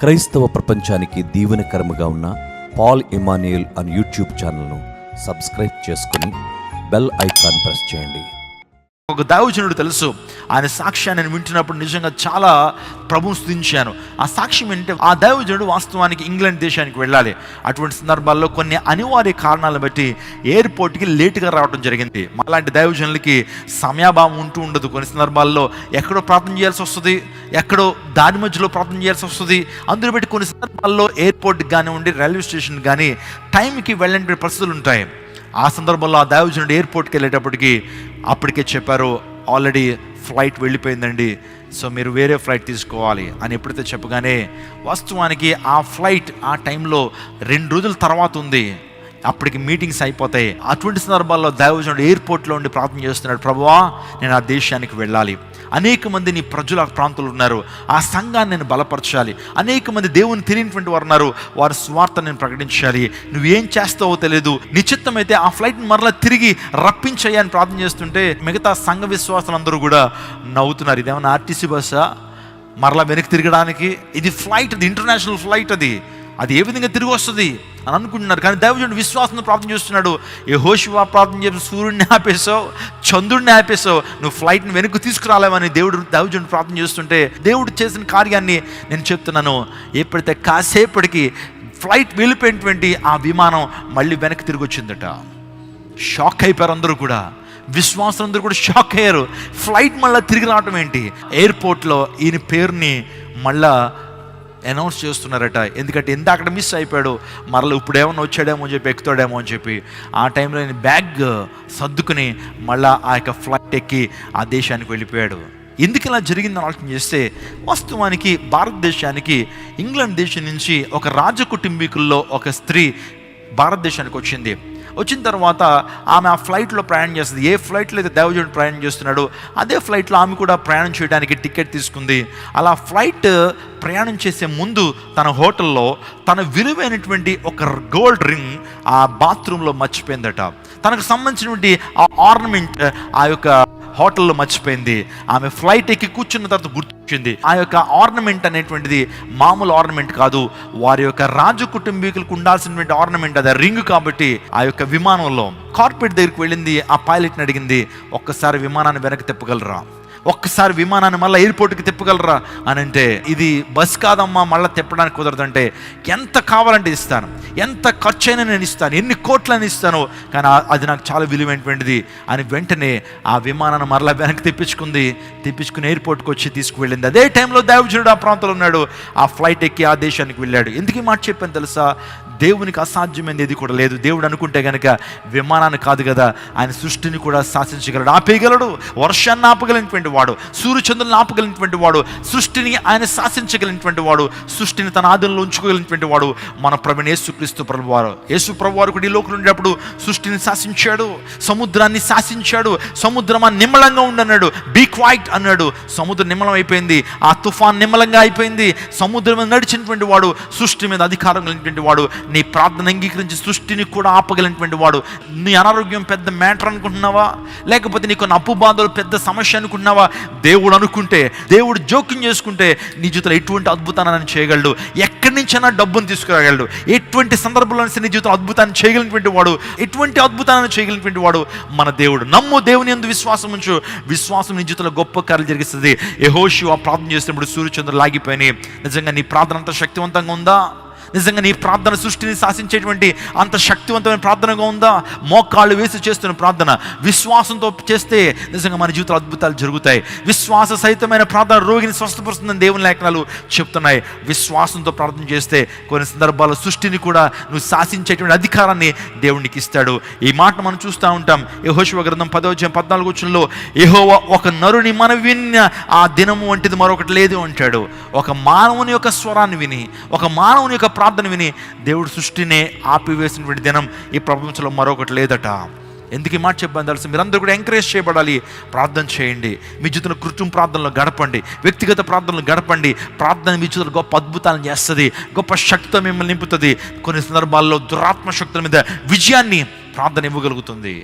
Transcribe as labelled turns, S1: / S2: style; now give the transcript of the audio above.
S1: క్రైస్తవ ప్రపంచానికి దీవెనకరముగా ఉన్న పాల్ ఇమానియల్ అనే యూట్యూబ్ ఛానల్ను సబ్స్క్రైబ్ చేసుకుని బెల్ ఐకాన్ ప్రెస్ చేయండి.
S2: ఒక దైవజనుడు తెలుసు, ఆయన సాక్ష్యాన్ని నేను వింటున్నప్పుడు నిజంగా చాలా ప్రభువును స్తుతించాను. ఆ సాక్ష్యం ఏంటంటే, ఆ దైవజనుడు వాస్తవానికి ఇంగ్లాండ్ దేశానికి వెళ్ళాలి. అటువంటి సందర్భాల్లో కొన్ని అనివార్య కారణాలను బట్టి ఎయిర్పోర్ట్కి లేటుగా రావడం జరిగింది. అలాంటి దైవజనులకి సమయాభావం ఉంటూ ఉండదు. కొన్ని సందర్భాల్లో ఎక్కడో ప్రార్థన చేయాల్సి వస్తుంది, ఎక్కడో దారి మధ్యలో ప్రార్థన చేయాల్సి వస్తుంది. అందులో బట్టి కొన్ని సందర్భాల్లో ఎయిర్పోర్ట్కి కానివ్వండి, రైల్వే స్టేషన్ కానీ టైంకి వెళ్ళని పరిస్థితులు ఉంటాయి. ఆ సందర్భంలో ఆ దైవజనుడు ఎయిర్పోర్ట్కి వెళ్ళేటప్పటికి అప్పటికే చెప్పారు, ఆల్రెడీ ఫ్లైట్ వెళ్ళిపోయిందండి, సో మీరు వేరే ఫ్లైట్ తీసుకోవాలి అని ఎప్పుడైతే చెప్పగానే, వాస్తవానికి ఆ ఫ్లైట్ ఆ టైంలో 2 రోజుల తర్వాత ఉంది. అప్పటికి మీటింగ్స్ అయిపోతాయి. అటువంటి సందర్భాల్లో దైవజనుడు ఎయిర్పోర్ట్లో ఉండి ప్రార్థన చేస్తున్నాడు, ప్రభువా నేను ఆ దేశానికి వెళ్ళాలి, అనేక మంది నీ ప్రజలు ఆ ప్రాంతంలో ఉన్నారు, ఆ సంఘాన్ని నేను బలపరచాలి, అనేక మంది దేవుని తెలియనటువంటి వారు ఉన్నారు, వారి స్వార్థ నేను ప్రకటించాలి, నువ్వేం చేస్తావో తెలియదు, నిశ్చిత్తమైతే ఆ ఫ్లైట్ని మరలా తిరిగి రప్పించయ్యని ప్రార్థన చేస్తుంటే మిగతా సంఘ విశ్వాసాలందరూ కూడా నవ్వుతున్నారు. ఇదేమన్నా ఆర్టీసీ బస్సా మరలా వెనక్కి తిరగడానికి? ఇది ఫ్లైట్, అది ఇంటర్నేషనల్ ఫ్లైట్, అది ఏ విధంగా తిరిగి వస్తుంది అని అనుకుంటున్నారు. కానీ దైవజనుడు విశ్వాసంతో ప్రార్థన చేస్తున్నాడు. యెహోషువ ప్రార్థన చేసి సూర్యుడిని ఆపేసావు, చంద్రుడిని ఆపేసావు, నువ్వు ఫ్లైట్ని వెనక్కి తీసుకురాలేమని దైవజనుడు ప్రార్థన చేస్తుంటే, దేవుడు చేసిన కార్యాన్ని నేను చెప్తున్నాను. ఎప్పుడైతే కాసేపటికి ఫ్లైట్ వెళ్ళిపోయినటువంటి ఆ విమానం మళ్ళీ వెనక్కి తిరిగి వచ్చిందట. షాక్ అయిపోయారు అందరూ కూడా, విశ్వాసులందరూ కూడా షాక్ అయ్యారు. ఫ్లైట్ మళ్ళీ తిరిగి రావటం ఏంటి? ఎయిర్పోర్ట్లో ఈయన పేరుని మళ్ళా అనౌన్స్ చేస్తున్నారట. ఎందుకంటే అక్కడ మిస్ అయిపోయాడు, మరలా ఇప్పుడేమన్నా వచ్చాడేమో అని చెప్పి, ఎక్కుతాడేమో అని చెప్పి ఆ టైంలో నేను బ్యాగ్ సర్దుకుని మళ్ళా ఆ యొక్క ఫ్లైట్ ఎక్కి ఆ దేశానికి వెళ్ళిపోయాడు. ఎందుకు ఇలా జరిగిందని ఆలోచన చేస్తే, వాస్తవానికి భారతదేశానికి ఇంగ్లాండ్ దేశం నుంచి ఒక రాజకుటుంబీకుల్లో ఒక స్త్రీ భారతదేశానికి వచ్చిన తర్వాత ఆమె ఆ ఫ్లైట్లో ప్రయాణం చేస్తుంది. ఏ ఫ్లైట్లో అయితే దైవజనుడు ప్రయాణం చేస్తున్నాడో అదే ఫ్లైట్లో ఆమె కూడా ప్రయాణం చేయడానికి టికెట్ తీసుకుంది. అలా ఫ్లైట్ ప్రయాణం చేసే ముందు తన హోటల్లో తన విలువైనటువంటి ఒక గోల్డ్ రింగ్ ఆ బాత్రూంలో మర్చిపోయిందట. తనకు సంబంధించినటువంటి ఆ ఆర్నమెంట్ ఆ యొక్క హోటల్లో మర్చిపోయింది. ఆమె ఫ్లైట్ ఎక్కి కూర్చున్న తర్వాత గుర్తొచ్చింది, ఆ యొక్క ఆర్నమెంట్ అనేటువంటిది మామూలు ఆర్నమెంట్ కాదు, వారి యొక్క రాజు కుటుంబీకులకు ఉండాల్సినటువంటి ఆర్నమెంట్, అది రింగ్. కాబట్టి ఆ యొక్క విమానంలో కార్పెట్ దగ్గరికి వెళ్ళింది. ఆ పైలట్ని అడిగింది, ఒక్కసారి విమానాన్ని వెనక్కి తిప్పగలరా, ఒక్కసారి విమానాన్ని మళ్ళీ ఎయిర్పోర్ట్కి తిప్పగలరా అని అంటే, ఇది బస్ కాదమ్మా, మళ్ళీ తిప్పడానికి కుదరదంటే, ఎంత కావాలంటే ఇస్తాను, ఎంత ఖర్చు అయినా నేను ఇస్తాను, ఎన్ని కోట్లని ఇస్తాను, కానీ అది నాకు చాలా విలువైనటువంటిది అని వెంటనే ఆ విమానాన్ని మరలా వెనక్కి తెప్పించుకుని ఎయిర్పోర్ట్కి వచ్చి తీసుకువెళ్ళింది. అదే టైంలో దైవజనుడు ఆ ప్రాంతంలో ఉన్నాడు. ఆ ఫ్లైట్ ఎక్కి ఆ దేశానికి వెళ్ళాడు. ఎందుకు ఈ మాట చెప్పాను తెలుసా? దేవునికి అసాధ్యమైనది ఏది కూడా లేదు. దేవుడు అనుకుంటే కనుక విమానాన్ని కాదు కదా, ఆయన సృష్టిని కూడా శాసించగలడు, ఆపేయగలడు. వర్షాన్ని ఆపగలిగినటువంటి వాడు, సూర్యచంద్రులను ఆపగలిగినటువంటి వాడు, సృష్టిని ఆయన శాసించగలిగినటువంటి వాడు, సృష్టిని తన ఆధీనంలో ఉంచుకోగలిగినటువంటి వాడు మన ప్రభువైన యేసుక్రీస్తు ప్రభువారు. యేసు ప్రభువారు కూడా ఈ లోకంలో ఉండేటప్పుడు సృష్టిని శాసించాడు, సముద్రాన్ని శాసించాడు. సముద్రమా నిమ్మలంగా ఉండన్నాడు, బీ క్వైట్ అన్నాడు, సముద్రం నిమ్మలం అయిపోయింది. ఆ తుఫాన్ నిమ్మలంగా అయిపోయింది. సముద్రం మీద నడిచినటువంటి వాడు, సృష్టి మీద అధికారం కలిగినటువంటి వాడు, నీ ప్రార్థన అంగీకరించి సృష్టిని కూడా ఆపగలిగినటువంటి వాడు. నీ అనారోగ్యం పెద్ద మ్యాటర్ అనుకుంటున్నావా, లేకపోతే నీకు అప్పు బాధలు పెద్ద సమస్య అనుకుంటున్నావా? దేవుడు అనుకుంటే, దేవుడు జోక్యం చేసుకుంటే నీ జీవితంలో ఎటువంటి అద్భుతాన్ని చేయగలడు, ఎక్కడి నుంచైనా డబ్బును తీసుకురాగలడు, ఎటువంటి సందర్భంలో నీ జీవితంలో అద్భుతాన్ని చేయగలిగినటువంటి వాడు, ఎటువంటి అద్భుతాన్ని చేయగలిగినటువంటి వాడు మన దేవుడు. నమ్ము, దేవుని యందు విశ్వాసం ఉంచు, విశ్వాసం నీ జీవితంలో గొప్ప కార్యాలు జరిగిస్తుంది. యెహోషువ ప్రార్థన చేసినప్పుడు సూర్యచంద్రులు లాగిపోయినాయి. నిజంగా నీ ప్రార్థన అంత శక్తివంతంగా ఉందా? నిజంగా నీ ప్రార్థన సృష్టిని శాసించేటువంటి అంత శక్తివంతమైన ప్రార్థనగా ఉందా? మోకాళ్ళు వేసి చేస్తున్న ప్రార్థన విశ్వాసంతో చేస్తే నిజంగా మన జీవితంలో అద్భుతాలు జరుగుతాయి. విశ్వాస సహితమైన ప్రార్థన రోగిని స్వస్థపరుస్తుందని దేవుని లేఖనాలు చెప్తున్నాయి. విశ్వాసంతో ప్రార్థన చేస్తే కొన్ని సందర్భాల్లో సృష్టిని కూడా నువ్వు శాసించేటువంటి అధికారాన్ని దేవునికి ఇస్తాడు. ఈ మాట మనం చూస్తూ ఉంటాం. యెహోషువ గ్రంథం 10:14 యెహోవా ఒక నరుని మన విన్న ఆ దినము వంటిది మరొకటి లేదు అంటాడు. ఒక మానవుని యొక్క స్వరాన్ని విని, ఒక మానవుని యొక్క ప్రార్థన విని దేవుడు సృష్టినే ఆపివేసినటువంటి దినం ఈ ప్రపంచంలో మరొకటి లేదట. ఎందుకు ఈ మాట చెప్పాను తెలుసు? మీరందరూ కూడా ఎంకరేజ్ చేయబడాలి. ప్రార్థన చేయండి, మీ జీవితంలో కుటుంబ ప్రార్థనలో గడపండి, వ్యక్తిగత ప్రార్థనలు గడపండి. ప్రార్థన మీ జీవితంలో గొప్ప అద్భుతాలను చేస్తుంది, గొప్ప శక్తితో మిమ్మల్ని నింపుతుంది. కొన్ని సందర్భాల్లో దురాత్మ శక్తుల మీద విజయాన్ని ప్రార్థన ఇవ్వగలుగుతుంది.